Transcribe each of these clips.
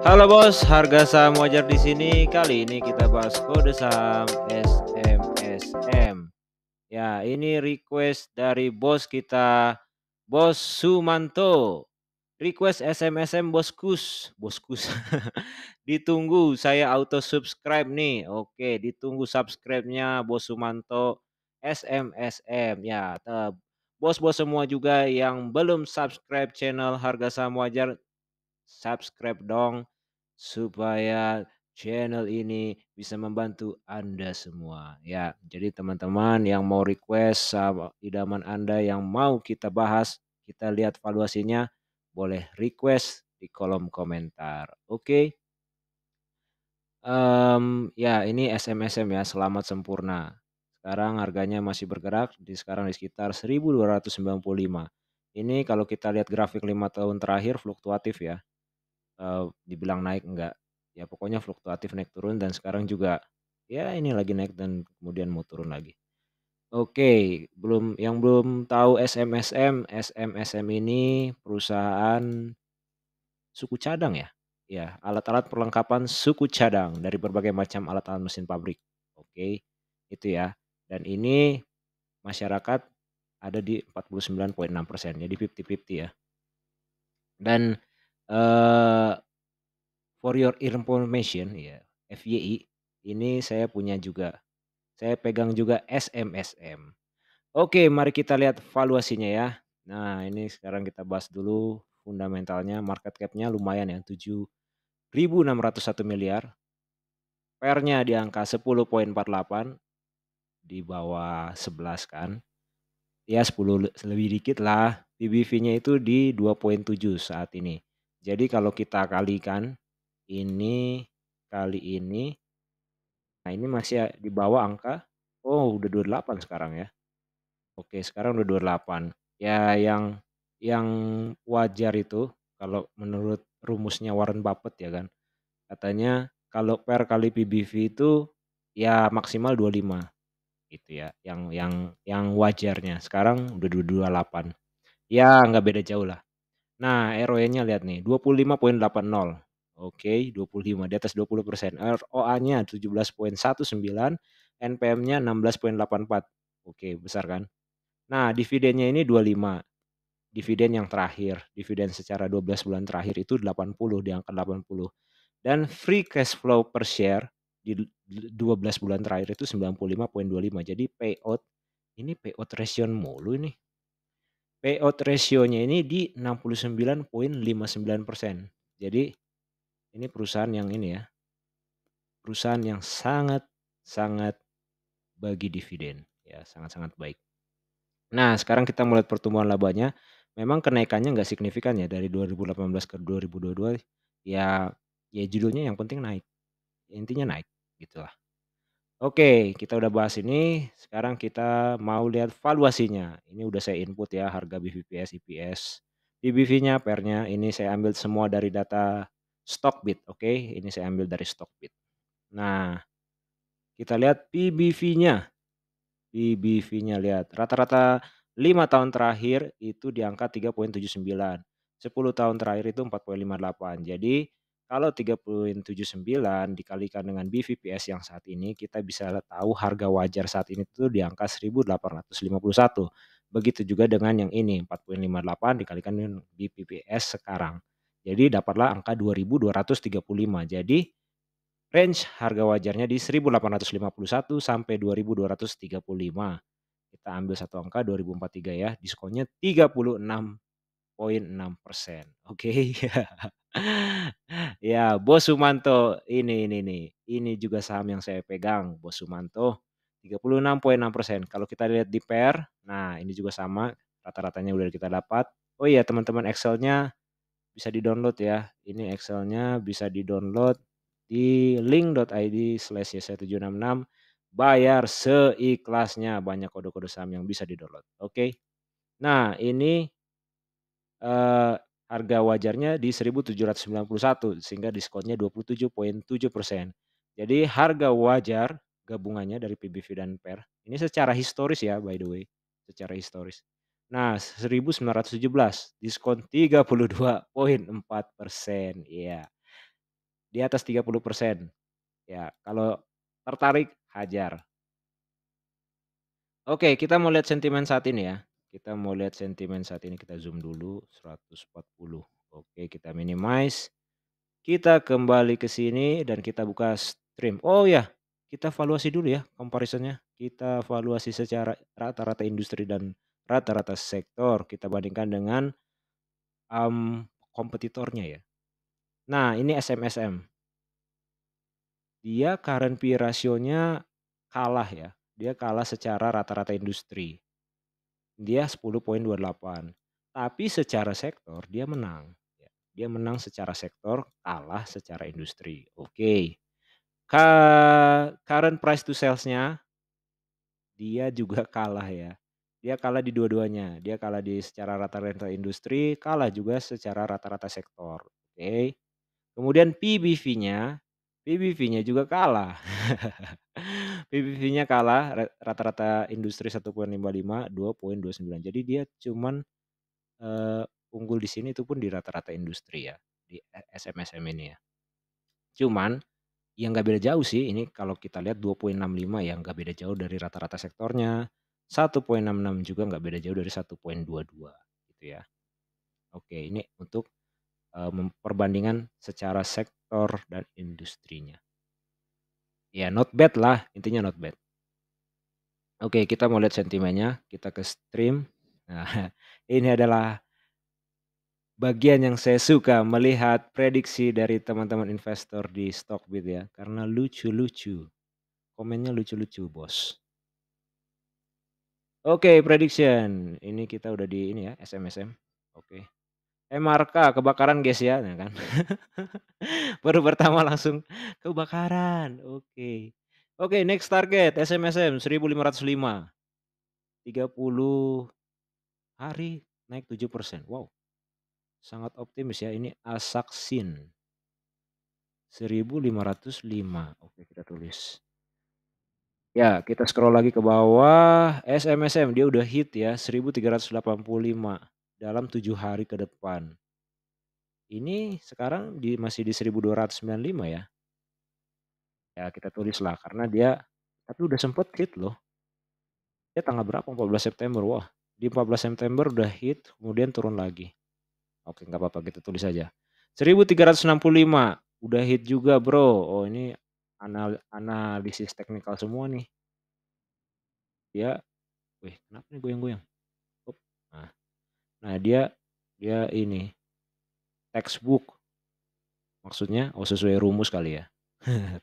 Halo Bos, harga saham wajar di sini. Kali ini kita bahas kode saham SMSM. Ya, ini request dari bos kita, Bos Sumanto. Request SMSM Boskus, Boskus. Ditunggu, saya auto subscribe nih. Oke, ditunggu subscribe-nya Bos Sumanto SMSM. Ya, bos-bos semua juga yang belum subscribe channel Harga Saham Wajar, subscribe dong supaya channel ini bisa membantu Anda semua ya. Jadi teman-teman yang mau request saham idaman Anda yang mau kita bahas, kita lihat valuasinya, boleh request di kolom komentar. Oke. Ya ini SMSM ya, selamat sempurna. Sekarang harganya masih bergerak sekarang di sekitar 1.295. Ini kalau kita lihat grafik 5 tahun terakhir fluktuatif ya. Dibilang naik enggak, ya pokoknya fluktuatif naik turun dan sekarang juga, ya ini lagi naik dan kemudian mau turun lagi. Oke, belum tahu SMSM, SMSM ini perusahaan suku cadang ya? Ya, alat-alat perlengkapan suku cadang dari berbagai macam alat-alat mesin pabrik. Oke, itu ya. Dan ini masyarakat ada di 49,6%, jadi 50-50 ya. Dan, eee for your information ya, FYI, ini saya punya juga. Saya pegang juga SMSM. Oke, mari kita lihat valuasinya ya. Nah, ini sekarang kita bahas dulu fundamentalnya, market cap-nya lumayan ya, 7.601 miliar. PER-nya di angka 10,48, di bawah 11 kan. Ya 10 lebih dikit lah. PBV-nya itu di 2,7 saat ini. Jadi kalau kita kalikan ini kali ini, nah ini masih di bawah angka, oh udah 28 sekarang ya. Oke, sekarang udah 28. Ya yang wajar itu kalau menurut rumusnya Warren Buffett ya kan, katanya kalau PER kali PBV itu ya maksimal 25 gitu ya, yang wajarnya. Sekarang udah 228. Ya nggak beda jauh lah. Nah, ROE-nya lihat nih 25,80. Oke, 25 di atas 20%. ROA-nya 17,19, NPM-nya 16,84. Oke, besar kan? Nah, dividennya ini 25. Dividen yang terakhir, dividen secara 12 bulan terakhir itu 80, di angka 80. Dan free cash flow per share di 12 bulan terakhir itu 95,25. Jadi payout, ini payout ratio mulu ini. Payout ratio-nya ini di 69,59%. Jadi ini perusahaan yang ini ya, perusahaan yang sangat-sangat bagi dividen, ya sangat-sangat baik. Nah sekarang kita melihat pertumbuhan labanya, memang kenaikannya nggak signifikan ya dari 2018 ke 2022 ya, ya judulnya yang penting naik, intinya naik gitulah. Oke, kita udah bahas ini, sekarang kita mau lihat valuasinya. Ini udah saya input ya, harga BVPS, EPS. PBV-nya, PER-nya, ini saya ambil semua dari data Stockbit, oke. Ini saya ambil dari Stockbit. Nah, kita lihat PBV-nya. PBV-nya lihat, rata-rata 5 tahun terakhir itu di angka 3,79. 10 tahun terakhir itu 4,58. Jadi kalau 3,79 dikalikan dengan BVPS yang saat ini, kita bisa tahu harga wajar saat ini tuh di angka 1.851. Begitu juga dengan yang ini 4,58 dikalikan dengan BVPS sekarang. Jadi dapatlah angka 2.235. Jadi range harga wajarnya di 1.851 sampai 2.235. Kita ambil satu angka 2043 ya, diskonnya 36,6%. Oke. Ya, Bos Sumanto ini nih, ini juga saham yang saya pegang, Bos Sumanto, 36,6%. Kalau kita lihat di pair, nah ini juga sama, rata-ratanya udah kita dapat. Oh iya teman-teman, Excel-nya bisa di-download ya. Ini Excel-nya bisa di-download di link.id/y1766, bayar seikhlasnya, banyak kode-kode saham yang bisa di-download, oke. Nah ini, eee, harga wajarnya di 1.791 sehingga diskonnya 27,7%. Jadi harga wajar gabungannya dari PBV dan PER, ini secara historis ya by the way, secara historis. Nah 1.917 diskon 32,4%, iya. di atas 30%. Ya, kalau tertarik hajar. Oke, kita mau lihat sentimen saat ini ya. Kita mau lihat sentimen saat ini, kita zoom dulu 140. Oke, kita minimize, kita kembali ke sini dan kita buka stream. Oh ya, kita valuasi dulu ya comparison-nya. Kita valuasi secara rata-rata industri dan rata-rata sektor, kita bandingkan dengan, kompetitornya ya. Nah, ini SMSM. Dia current P/E ratio-nya kalah ya, dia kalah secara rata-rata industri. Dia 10,28. Tapi secara sektor dia menang, ya. Dia menang secara sektor, kalah secara industri. Oke. Ka Current price to sales-nya, dia juga kalah ya. Dia kalah di dua-duanya. Dia kalah di secara rata-rata industri, kalah juga secara rata-rata sektor. Oke. Kemudian PBV-nya juga kalah. PBV-nya kalah, rata-rata industri 1,55, 2,29. Jadi dia cuman, eee, unggul di sini itu pun di rata-rata industri ya, di SMSM ini ya. Cuman, yang nggak beda jauh sih ini kalau kita lihat 2,65 ya nggak beda jauh dari rata-rata sektornya, 1,66 juga nggak beda jauh dari 1,22 gitu ya. Oke, ini untuk, perbandingan secara sektor dan industrinya. Ya not bad lah, intinya not bad. Oke, kita mau lihat sentimennya, kita ke stream. Nah, ini adalah bagian yang saya suka melihat prediksi dari teman-teman investor di Stockbit ya, karena lucu-lucu, komennya lucu-lucu, Bos. Oke, prediction. Ini kita udah di ini ya, SMSM. Oke. MRK kebakaran guys ya, nah kan. Baru pertama langsung kebakaran, oke. Oke, next target SMSM 1.505, 30 hari naik 7%. Wow, sangat optimis ya, ini Asaksin 1.505. Oke, kita tulis. Ya, kita scroll lagi ke bawah, SMSM dia udah hit ya 1.385 dalam 7 hari ke depan. Ini sekarang masih di 1.295 ya. Ya kita tulislah karena dia tapi udah sempet hit loh. Dia tanggal berapa? 14 September. Wah, di 14 September udah hit kemudian turun lagi. Oke, nggak apa-apa kita tulis aja. 1.365 udah hit juga, Bro. Oh, ini analisis teknikal semua nih. Dia wih, kenapa nih goyang-goyang? Op, nah. Nah, dia dia ini textbook maksudnya sesuai rumus kali ya.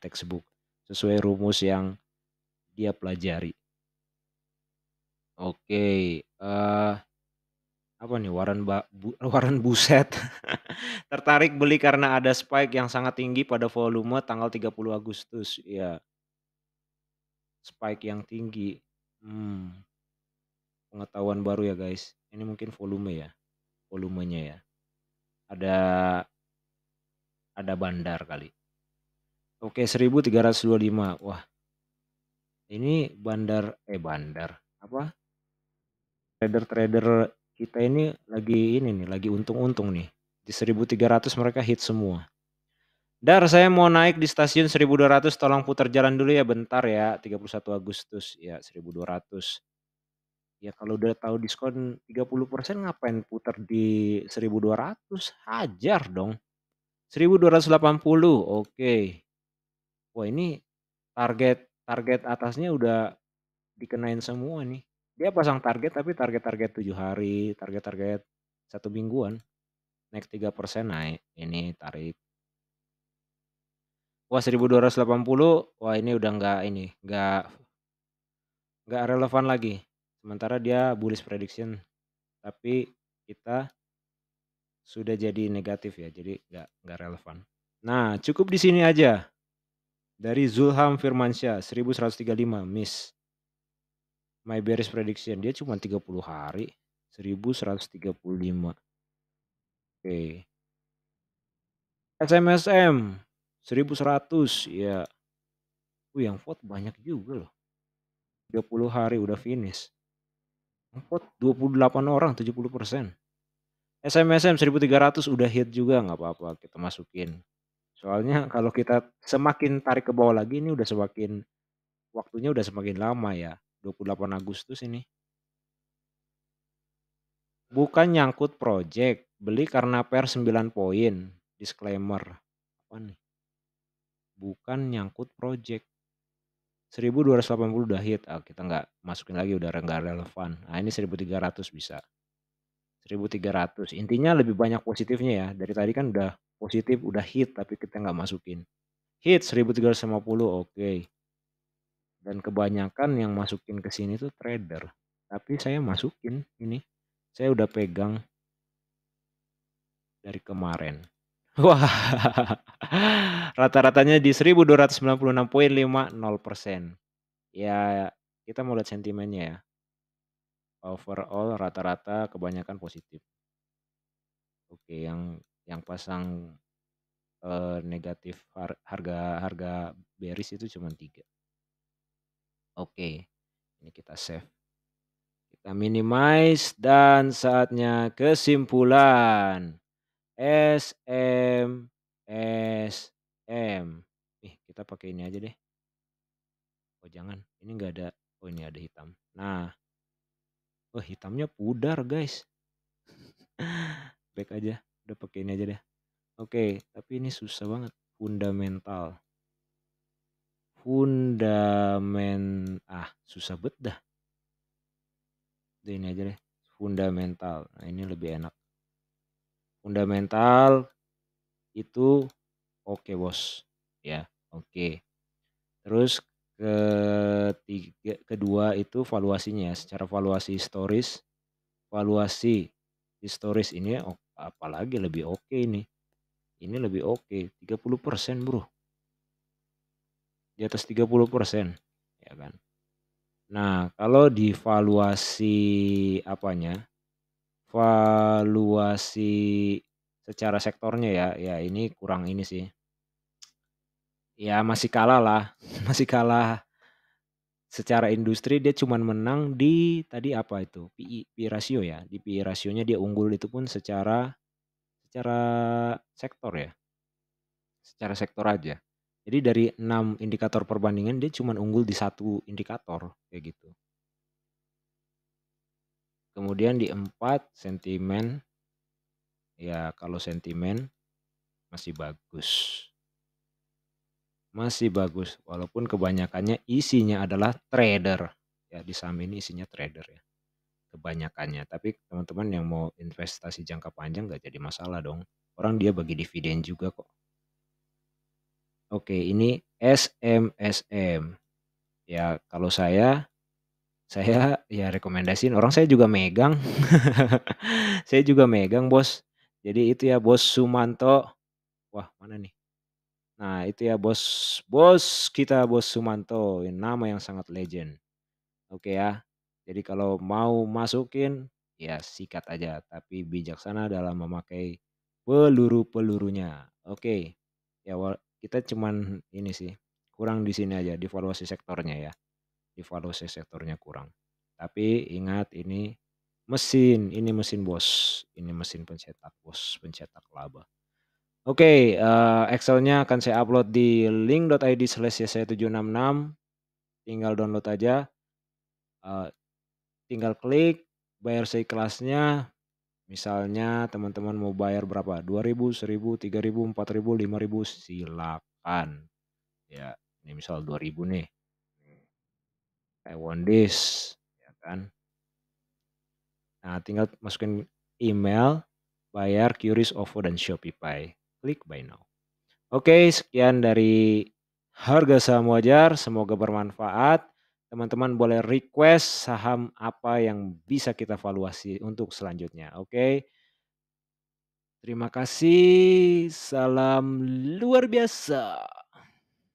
Textbook. Sesuai rumus yang dia pelajari. Oke, apa nih Warren Buffett tertarik beli karena ada spike yang sangat tinggi pada volume tanggal 30 Agustus. Ya, spike yang tinggi. Hmm, Pengetahuan baru ya guys. Ini mungkin volume ya, volumenya ya. Ada bandar kali. Oke, 1.325. Wah, ini bandar apa? Trader-trader kita ini lagi untung-untung nih. Di 1.300 mereka hit semua. Dar, saya mau naik di stasiun 1.200 tolong putar jalan dulu ya bentar ya, 31 Agustus, ya 1.200. Ya kalau udah tahu diskon 30% ngapain putar di 1.200, hajar dong. 1.280, oke. Wah ini target target atasnya udah dikenain semua nih. Dia pasang target tapi target-target 7 hari, target-target 1 mingguan, naik 3% naik, ini tarik. Wah 1.280, wah ini udah nggak relevan lagi. Sementara dia bullish prediction, tapi kita sudah jadi negatif ya, jadi nggak relevan. Nah cukup di sini aja. Dari Zulham Firmansyah 1.135 miss. My bearish prediction dia cuma 30 hari 1.135. Oke. SMSM 1.100 ya. Yang vote banyak juga loh. 30 hari udah finish. Vote 28 orang 70%. SMSM 1.300 udah hit juga nggak apa-apa kita masukin. Soalnya kalau kita semakin tarik ke bawah lagi ini udah semakin waktunya udah semakin lama ya, 28 Agustus ini. Bukan nyangkut projek, beli karena per 9 poin, disclaimer. Apa nih? Bukan nyangkut projek. 1.280 udah hit, kita nggak masukin lagi udah nggak relevan. Nah ini 1.300 bisa, 1.300 intinya lebih banyak positifnya ya, dari tadi kan udah positif, udah hit tapi kita nggak masukin. Hit 1.350 oke. Dan kebanyakan yang masukin ke sini tuh trader, tapi saya masukin ini, saya udah pegang dari kemarin. Wah, rata-ratanya di 1.296,50%. Ya, kita mau lihat sentimennya ya. Overall rata-rata kebanyakan positif. Oke, yang pasang, negatif harga harga bearish itu cuma 3. Oke, ini kita save. Kita minimize dan saatnya kesimpulan. SM, SM. Kita pakai ini aja deh. Oh jangan, ini enggak ada. Oh ini ada hitam. Nah, oh hitamnya pudar guys. Back aja, udah pakai ini aja deh. Oke, tapi ini susah banget. Fundamental. Susah bet dah. Udah ini aja deh. Fundamental. Nah ini lebih enak. Fundamental itu oke bos. Ya, oke. Terus kedua itu valuasinya ya, secara valuasi historis ini apalagi lebih oke ini. Ini lebih oke, 30% Bro. Di atas 30%, ya kan. Nah, kalau di valuasi apanya, valuasi secara sektornya ya, ya ini kurang ini sih. Ya masih kalah lah, masih kalah. Secara industri dia cuman menang di tadi apa itu, PE rasio ya, di PE rasionya dia unggul itu pun secara secara sektor ya, secara sektor aja. Jadi dari 6 indikator perbandingan dia cuman unggul di 1 indikator, kayak gitu. Kemudian di 4 sentimen, ya kalau sentimen masih bagus. Masih bagus, walaupun kebanyakannya isinya adalah trader. Ya di saham ini isinya trader ya. Kebanyakannya, tapi teman-teman yang mau investasi jangka panjang nggak jadi masalah dong. Orang dia bagi dividen juga kok. Oke, ini SMSM. Ya kalau saya ya rekomendasiin, orang saya juga megang. Saya juga megang bos. Jadi itu ya Bos Sumanto. Wah mana nih? Nah itu ya bos kita Bos Sumanto, nama yang sangat legend. Oke ya. Jadi kalau mau masukin, ya sikat aja, tapi bijaksana dalam memakai peluru-pelurunya. Oke. Ya kita cuman ini sih, kurang di sini aja, di valuasi sektornya ya. Di valuasi sektornya kurang. Tapi ingat ini mesin bos. Ini mesin pencetak bos, pencetak laba. Oke, Excel-nya akan saya upload di link.id/yesaya766. Tinggal download aja. Tinggal klik, bayar seikhlasnya. Misalnya teman-teman mau bayar berapa? 2.000, 1.000, 3.000, 4.000, 5.000 silakan. Ya, ini misal 2.000 nih. I want this, ya kan. Nah, tinggal masukin email, bayar QRIS, OVO, dan Shopify. Klik buy now. Oke, sekian dari Harga Saham Wajar, semoga bermanfaat. Teman-teman boleh request saham apa yang bisa kita valuasi untuk selanjutnya, oke. Terima kasih, salam luar biasa.